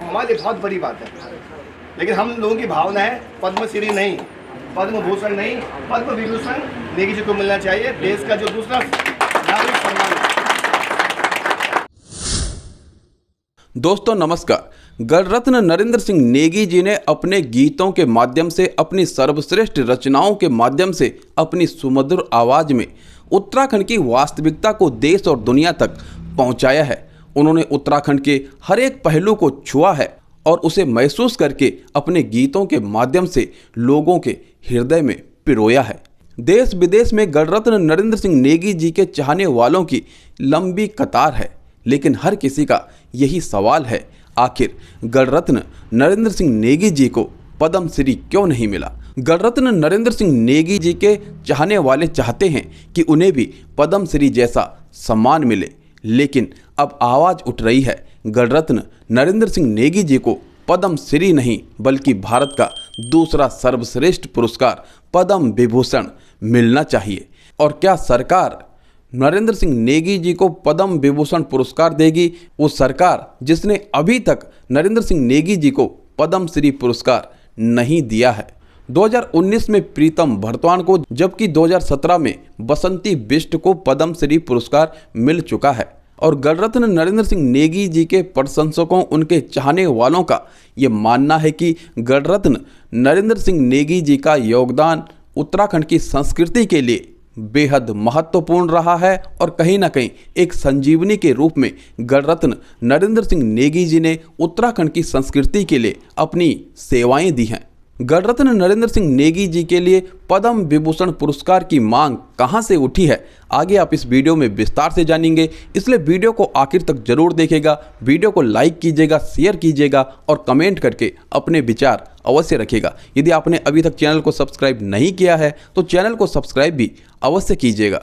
हमारे लिए बहुत बड़ी बात है। लेकिन हम लोगों की भावना है पद्मश्री नहीं, पद्म भूषण नहीं, पद्म विभूषण नेगी जी को मिलना चाहिए। देश का जो दूसरा नागरिक सम्मान। दोस्तों नमस्कार। गणरत्न नरेंद्र सिंह नेगी जी ने अपने गीतों के माध्यम से, अपनी सर्वश्रेष्ठ रचनाओं के माध्यम से, अपनी सुमधुर आवाज में उत्तराखंड की वास्तविकता को देश और दुनिया तक पहुंचाया है। उन्होंने उत्तराखंड के हर एक पहलू को छुआ है और उसे महसूस करके अपने गीतों के माध्यम से लोगों के हृदय में पिरोया है। देश विदेश में गणरत्न नरेंद्र सिंह नेगी जी के चाहने वालों की लंबी कतार है, लेकिन हर किसी का यही सवाल है, आखिर गणरत्न नरेंद्र सिंह नेगी जी को पद्मश्री क्यों नहीं मिला। गणरत्न नरेंद्र सिंह नेगी जी के चाहने वाले चाहते हैं कि उन्हें भी पद्मश्री जैसा सम्मान मिले, लेकिन अब आवाज़ उठ रही है गणरत्न नरेंद्र सिंह नेगी जी को पद्मश्री नहीं बल्कि भारत का दूसरा सर्वश्रेष्ठ पुरस्कार पद्म विभूषण मिलना चाहिए। और क्या सरकार नरेंद्र सिंह नेगी जी को पद्म विभूषण पुरस्कार देगी? वो सरकार जिसने अभी तक नरेंद्र सिंह नेगी जी को पद्मश्री पुरस्कार नहीं दिया है। 2019 में प्रीतम भरतवान को, जबकि 2017 में बसंती बिष्ट को पद्मश्री पुरस्कार मिल चुका है। और गणरत्न नरेंद्र सिंह नेगी जी के प्रशंसकों, उनके चाहने वालों का ये मानना है कि गणरत्न नरेंद्र सिंह नेगी जी का योगदान उत्तराखंड की संस्कृति के लिए बेहद महत्वपूर्ण रहा है और कहीं ना कहीं एक संजीवनी के रूप में गणरत्न नरेंद्र सिंह नेगी जी ने उत्तराखंड की संस्कृति के लिए अपनी सेवाएं दी हैं। गणरत्न नरेंद्र सिंह नेगी जी के लिए पद्म विभूषण पुरस्कार की मांग कहां से उठी है, आगे आप इस वीडियो में विस्तार से जानेंगे, इसलिए वीडियो को आखिर तक जरूर देखेगा। वीडियो को लाइक कीजिएगा, शेयर कीजिएगा और कमेंट करके अपने विचार अवश्य रखिएगा। यदि आपने अभी तक चैनल को सब्सक्राइब नहीं किया है तो चैनल को सब्सक्राइब भी अवश्य कीजिएगा।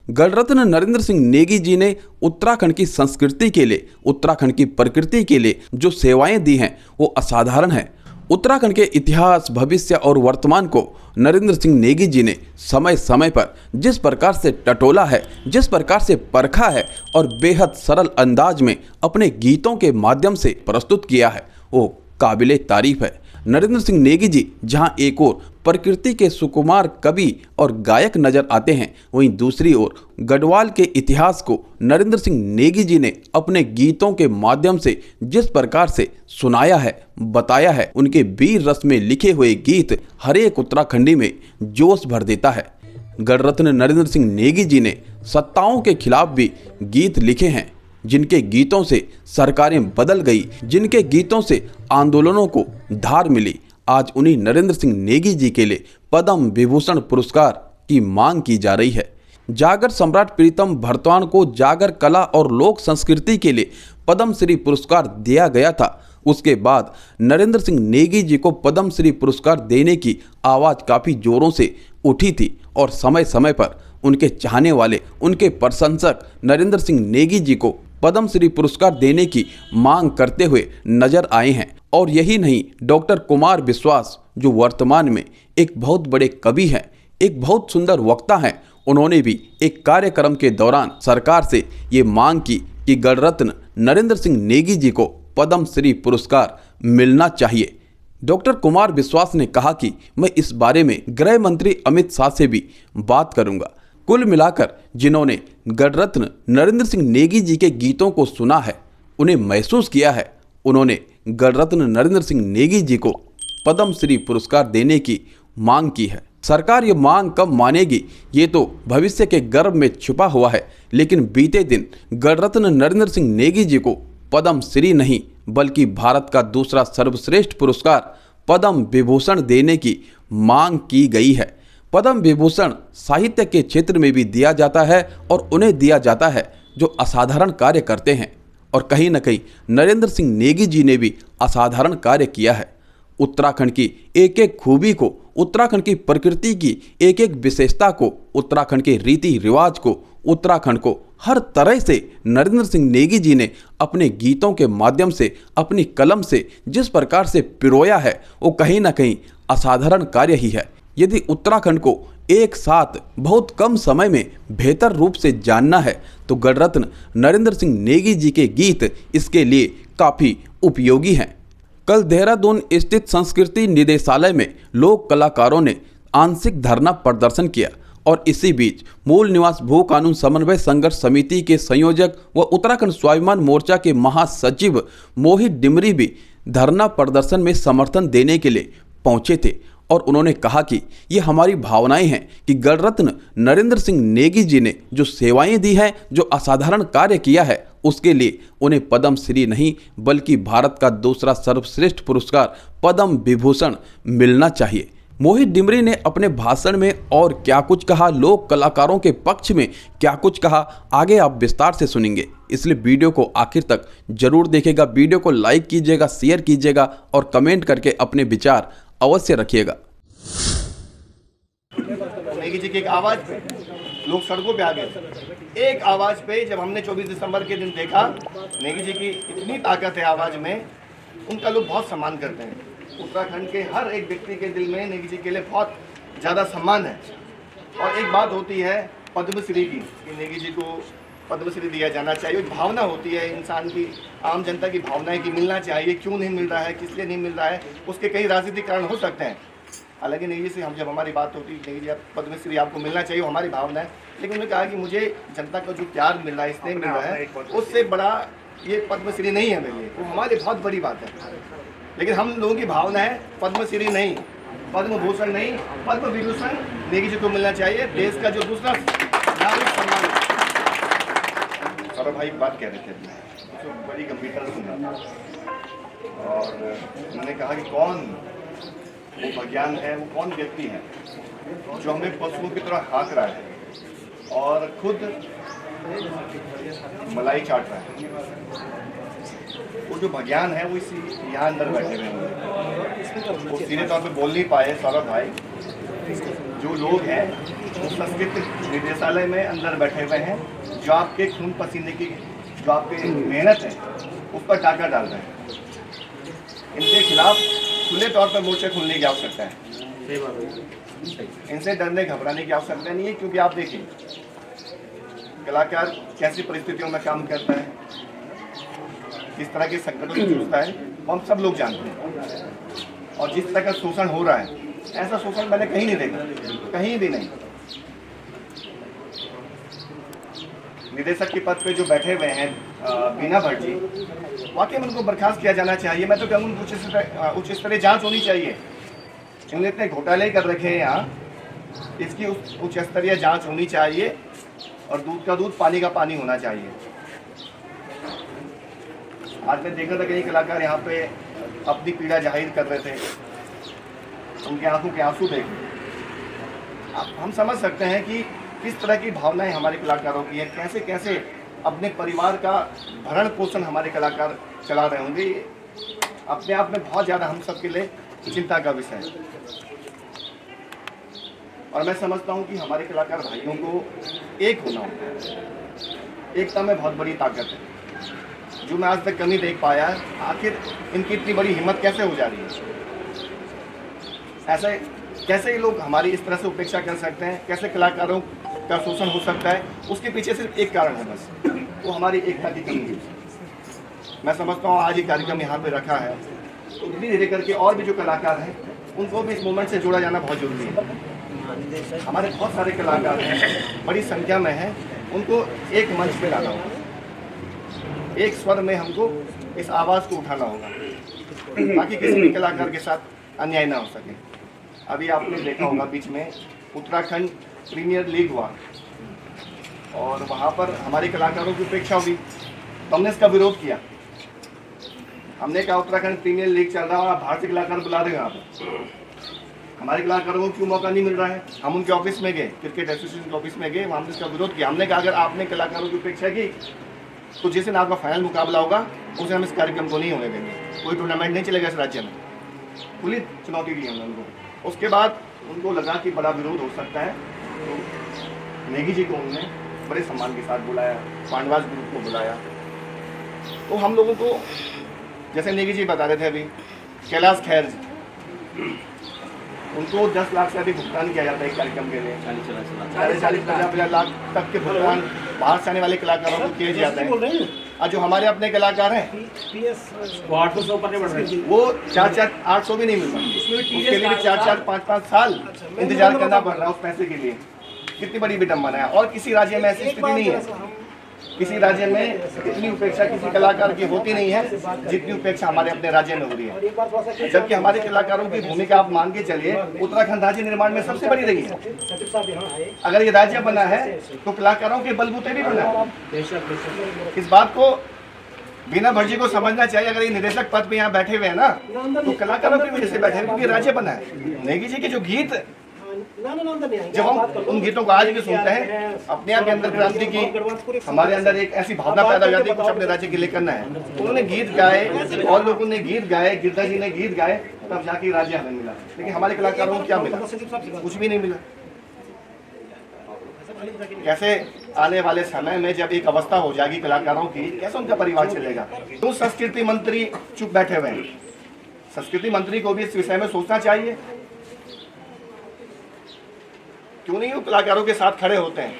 गणरत्न नरेंद्र सिंह नेगी जी ने उत्तराखंड की संस्कृति के लिए, उत्तराखंड की प्रकृति के लिए जो सेवाएं दी हैं वो असाधारण है। उत्तराखंड के इतिहास, भविष्य और वर्तमान को नरेंद्र सिंह नेगी जी ने समय समय पर जिस प्रकार से टटोला है, जिस प्रकार से परखा है और बेहद सरल अंदाज में अपने गीतों के माध्यम से प्रस्तुत किया है, वो काबिले तारीफ है। नरेंद्र सिंह नेगी जी जहां एक ओर प्रकृति के सुकुमार कवि और गायक नजर आते हैं, वहीं दूसरी ओर गढ़वाल के इतिहास को नरेंद्र सिंह नेगी जी ने अपने गीतों के माध्यम से जिस प्रकार से सुनाया है, बताया है, उनके वीर रस में लिखे हुए गीत हर एक उत्तराखंडी में जोश भर देता है। गणरत्न नरेंद्र सिंह नेगी जी ने सत्ताओं के खिलाफ भी गीत लिखे हैं, जिनके गीतों से सरकारें बदल गई, जिनके गीतों से आंदोलनों को धार मिली। आज उन्हीं नरेंद्र सिंह नेगी जी के लिए पद्म विभूषण पुरस्कार की मांग की जा रही है। जागर सम्राट प्रीतम भरतवान को जागर कला और लोक संस्कृति के लिए पद्मश्री पुरस्कार दिया गया था। उसके बाद नरेंद्र सिंह नेगी जी को पद्मश्री पुरस्कार देने की आवाज़ काफ़ी जोरों से उठी थी और समय समय पर उनके चाहने वाले, उनके प्रशंसक नरेंद्र सिंह नेगी जी को पद्मश्री पुरस्कार देने की मांग करते हुए नजर आए हैं। और यही नहीं, डॉक्टर कुमार विश्वास जो वर्तमान में एक बहुत बड़े कवि हैं, एक बहुत सुंदर वक्ता हैं, उन्होंने भी एक कार्यक्रम के दौरान सरकार से ये मांग की कि गणरत्न नरेंद्र सिंह नेगी जी को पद्मश्री पुरस्कार मिलना चाहिए। डॉक्टर कुमार विश्वास ने कहा कि मैं इस बारे में गृह मंत्री अमित शाह से भी बात करूंगा। कुल मिलाकर जिन्होंने गणरत्न नरेंद्र सिंह नेगी जी के गीतों को सुना है, उन्हें महसूस किया है, उन्होंने गणरत्न नरेंद्र सिंह नेगी जी को पद्मश्री पुरस्कार देने की मांग की है। सरकार ये मांग कब मानेगी, ये तो भविष्य के गर्भ में छुपा हुआ है, लेकिन बीते दिन गणरत्न नरेंद्र सिंह नेगी जी को पद्मश्री नहीं बल्कि भारत का दूसरा सर्वश्रेष्ठ पुरस्कार पद्म विभूषण देने की मांग की गई है। पद्म विभूषण साहित्य के क्षेत्र में भी दिया जाता है और उन्हें दिया जाता है जो असाधारण कार्य करते हैं, और कहीं न कहीं नरेंद्र सिंह नेगी जी ने भी असाधारण कार्य किया है। उत्तराखंड की एक एक खूबी को, उत्तराखंड की प्रकृति की एक एक विशेषता को, उत्तराखंड के रीति रिवाज को, उत्तराखंड को हर तरह से नरेंद्र सिंह नेगी जी ने अपने गीतों के माध्यम से, अपनी कलम से जिस प्रकार से पिरोया है, वो कहीं ना कहीं असाधारण कार्य ही है। यदि उत्तराखंड को एक साथ बहुत कम समय में बेहतर रूप से जानना है तो गणरत्न नरेंद्र सिंह नेगी जी के गीत इसके लिए काफ़ी उपयोगी हैं। कल देहरादून स्थित संस्कृति निदेशालय में लोक कलाकारों ने आंशिक धरना प्रदर्शन किया और इसी बीच मूल निवास भू कानून समन्वय संघर्ष समिति के संयोजक व उत्तराखंड स्वाभिमान मोर्चा के महासचिव मोहित डिमरी भी धरना प्रदर्शन में समर्थन देने के लिए पहुंचे थे और उन्होंने कहा कि ये हमारी भावनाएं हैं कि गणरत्न नरेंद्र सिंह नेगी जी ने जो सेवाएं दी हैं, जो असाधारण कार्य किया है, उसके लिए उन्हें पद्म श्री नहीं बल्कि भारत का दूसरा सर्वश्रेष्ठ पुरस्कार पद्म विभूषण मिलना चाहिए। मोहित डिमरी ने अपने भाषण में और क्या कुछ कहा, लोक कलाकारों के पक्ष में क्या कुछ कहा, आगे आप विस्तार से सुनेंगे, इसलिए वीडियो को आखिर तक जरूर देखिएगा। वीडियो को लाइक कीजिएगा, शेयर कीजिएगा और कमेंट करके अपने विचार अवश्य रखिएगा। नेगी जी की एक आवाज़ पे लोग सड़कों पे आ गए। एक आवाज़ पे जब हमने 24 दिसंबर के दिन देखा, नेगी जी की इतनी ताकत है आवाज़ में, उनका लोग बहुत सम्मान करते हैं। उत्तराखंड के हर एक व्यक्ति के दिल में नेगी जी के लिए बहुत ज़्यादा सम्मान है। और एक बात होती है पद्मश्री की कि नेगी जी को पद्मश्री दिया जाना चाहिए। एक भावना होती है इंसान की, आम जनता की भावना है कि मिलना चाहिए, क्यों नहीं मिल रहा है, किस लिए नहीं मिल रहा है, उसके कई राजनीतिक कारण हो सकते हैं। हालांकि नेगी से हम जब हमारी बात होती है नेगी जी पद्मश्री आपको मिलना चाहिए, हमारी भावना है, लेकिन उन्होंने कहा कि मुझे जनता का जो प्यार मिल रहा है, इसलिए मिल रहा है, उससे बड़ा ये पद्मश्री नहीं है मेरे लिए। वो हमारी बहुत बड़ी बात है। लेकिन हम लोगों की भावना है पद्मश्री नहीं, पद्म भूषण नहीं, पद्म विभूषण नेगी जी को मिलना चाहिए। देश का जो दूसरा नागरिक सम्मान है। सौरभ भाई बात कह रहे थे, तो बड़ी गंभीरता से सुना और उन्होंने कहा कि कौन वो विज्ञान है, वो कौन व्यक्ति है जो हमें पशुओं की तरह हाँक रहा है और खुद मलाई चाट रहा है। वो जो विज्ञान है वो इसी यहाँ अंदर बैठे हुए हैं, वो सीधे तौर पे बोल नहीं पाए। सौरभ भाई, जो लोग हैं वो संस्कृति निदेशालय में अंदर बैठे हुए हैं, जो आपके खून पसीने की जो आपकी मेहनत है उस पर टाका डाल रहे हैं। इनके खिलाफ खुले तौर पर मोर्चे खोलने की आवश्यकता है। इनसे डरने घबराने की आवश्यकता नहीं है, क्योंकि आप देखिए कलाकार कैसी परिस्थितियों में काम करता है, किस तरह के संकटों से जूझता है, वो हम सब लोग जानते हैं। और जिस तरह का शोषण हो रहा है, ऐसा शोषण मैंने कहीं नहीं देखा, कहीं भी नहीं। निदेशक के पद पे जो बैठे हुए हैं बीना भट्ट जी, वाकई में उनको बर्खास्त किया जाना चाहिए। मैं तो कहूँगा उच्च स्तरीय जांच होनी चाहिए। इन्होंने इतने घोटाले कर रखे हैं यहाँ, इसकी उच्च स्तरीय जांच होनी चाहिए और दूध का दूध, पानी का पानी होना चाहिए। आज मैं देख रहा था कई कलाकार यहाँ पे अपनी पीड़ा जाहिर कर रहे थे, उनके आंखों के आंसू देख हम समझ सकते हैं कि किस तरह की भावनाएं हमारे कलाकारों की है, कैसे कैसे अपने परिवार का भरण पोषण हमारे कलाकार चला रहे होंगे। ये अपने आप में बहुत ज़्यादा हम सब के लिए चिंता का विषय है। और मैं समझता हूँ कि हमारे कलाकार भाइयों को एक होना होता है। एकता में बहुत बड़ी ताकत है, जो मैं आज तक कमी देख पाया। आखिर इनकी इतनी बड़ी हिम्मत कैसे हो जा रही है? ऐसे कैसे ये लोग हमारी इस तरह से उपेक्षा कर सकते हैं? कैसे कलाकारों का शोषण हो सकता है? उसके पीछे सिर्फ एक कारण है, बस वो हमारी एकता की कमी है। मैं समझता हूँ आज ये कार्यक्रम यहाँ पे रखा है तो धीरे धीरे करके और भी जो कलाकार हैं उनको भी इस मूवमेंट से जोड़ा जाना बहुत जरूरी है। हमारे बहुत सारे कलाकार हैं, बड़ी संख्या में हैं, उनको एक मंच पे लाना होगा, एक स्वर में हमको इस आवाज़ को उठाना होगा, ताकि किसी भी कलाकार के साथ अन्याय ना हो सके। अभी आपने देखा होगा बीच में उत्तराखंड प्रीमियर लीग हुआ और वहाँ पर हमारे कलाकारों की उपेक्षा हुई, तो हमने इसका विरोध किया। हमने कहा उत्तराखंड प्रीमियर लीग चल रहा है, आप बाहर से कलाकार बुला रहे हो, यहाँ पर हमारे कलाकारों को क्यों मौका नहीं मिल रहा है? हम उनके ऑफिस में गए, क्रिकेट एसोसिएशन के ऑफिस में गए, वहाँ हमने इसका विरोध किया। हमने कहा अगर आपने कलाकारों की उपेक्षा की तो जिस दिन आपका फाइनल मुकाबला होगा उस दिन हम इस कार्यक्रम को नहीं होने देंगे, कोई टूर्नामेंट नहीं चलेगा इस राज्य में। खुली चुनौती दी हमने उनको। उसके बाद उनको लगा कि बड़ा विरोध हो सकता है, तो नेगी जी को उन्होंने बड़े सम्मान के साथ बुलाया, पांडवास ग्रुप को बुलाया। तो हम लोगों को जैसे नेगी जी बता रहे थे अभी, कैलाश खैर जी, उनको 10 लाख से अधिक भुगतान किया जाता है एक कार्यक्रम के लिए। 40-50 लाख तक के भुगतान बाहर से आने वाले कलाकारों को किए जाते हैं। और जो हमारे अपने कलाकार हैं वो 800 से ऊपर नहीं बढ़ रहे। वो 4-800 भी नहीं मिल रहा, उसके लिए भी 4-5 साल इंतजार करना पड़ रहा है उस पैसे के लिए। कितनी बड़ी विडम्बना है। और किसी राज्य में ऐसी स्थिति नहीं है, किसी राज्य में इतनी उपेक्षा किसी कलाकार की होती नहीं है जितनी उपेक्षा हमारे अपने राज्य में हो रही है। जबकि हमारे कलाकारों की भूमिका आप मान के चलिए उत्तराखंड राज्य निर्माण में सबसे बड़ी रही है। अगर ये राज्य बना है तो कलाकारों के बलबूते भी बना है। इस बात को बिना भर्जी को समझना चाहिए। अगर ये निदेशक पद पे यहाँ बैठे हुए हैं ना तो कलाकारों की वजह से बैठे हुए, क्योंकि राज्य बना है। नेगी जी के जो गीत, जब हम उन गीतों को आज भी सुनते हैं, अपने आप के अंदर क्रांति की, हमारे अंदर एक ऐसी भावना पैदा हो जाती है कुछ अपने राज्य के लिए करना है। उन्होंने गीत गाए और लोगों ने गीत गाए, गिरधा जी ने गीत गाए, तब जाके राज्य हमें मिला। लेकिन हमारे कलाकारों को क्या मिला? कुछ भी नहीं मिला। कैसे आने वाले समय में जब एक अवस्था हो जाएगी कलाकारों की, कैसे उनका परिवार चलेगा? तो संस्कृति मंत्री चुप बैठे हुए हैं। संस्कृति मंत्री को भी इस विषय में सोचना चाहिए। क्यों नहीं वो कलाकारों के साथ खड़े होते हैं?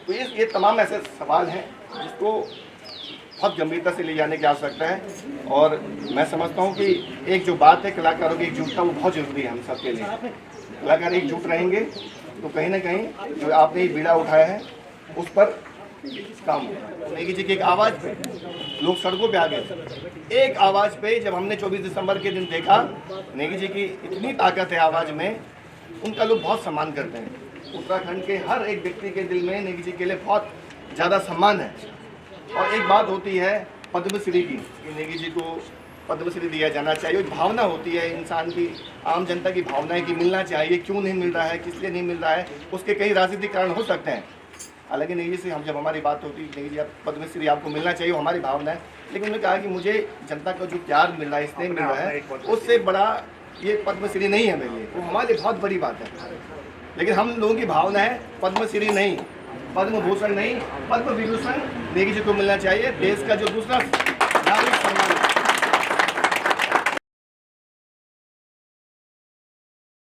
तो ये तमाम ऐसे सवाल हैं जिसको बहुत गंभीरता से ले जाने की आवश्यकता है। और मैं समझता हूँ कि एक जो बात है कलाकारों की एकजुटता, वो बहुत जरूरी है हम सबके लिए। कलाकार एकजुट रहेंगे तो कहीं ना कहीं जो आपने ये बीड़ा उठाया है उस पर काम होगा। नेगी जी की एक आवाज़ पे लोग सड़कों पे आ गए। एक आवाज़ पे जब हमने 24 दिसंबर के दिन देखा, नेगी जी की इतनी ताकत है आवाज़ में, उनका लोग बहुत सम्मान करते हैं। उत्तराखंड के हर एक व्यक्ति के दिल में नेगी जी के लिए बहुत ज़्यादा सम्मान है। और एक बात होती है पद्मश्री की, नेगी जी को पद्मश्री दिया जाना चाहिए। एक भावना होती है इंसान की, आम जनता की भावना है कि मिलना चाहिए। क्यों नहीं मिल रहा है, किस लिए नहीं मिल रहा है, उसके कई राजनीतिक कारण हो सकते हैं। हालांकि नेगी से हम जब हमारी बात होती है, नेगी जी आप पद्मश्री आपको मिलना चाहिए, वो हमारी भावना है। लेकिन उन्होंने कहा कि मुझे जनता का जो प्यार मिल रहा है, स्नेह मिल रहा है, उससे बड़ा ये पद्मश्री नहीं है मेरे लिए। वो हमारे लिए बहुत बड़ी बात है। लेकिन हम लोगों की भावना है पद्मश्री नहीं, पद्म भूषण नहीं, पद्म विभूषण नेगी जी को मिलना चाहिए। देश का जो दूसरा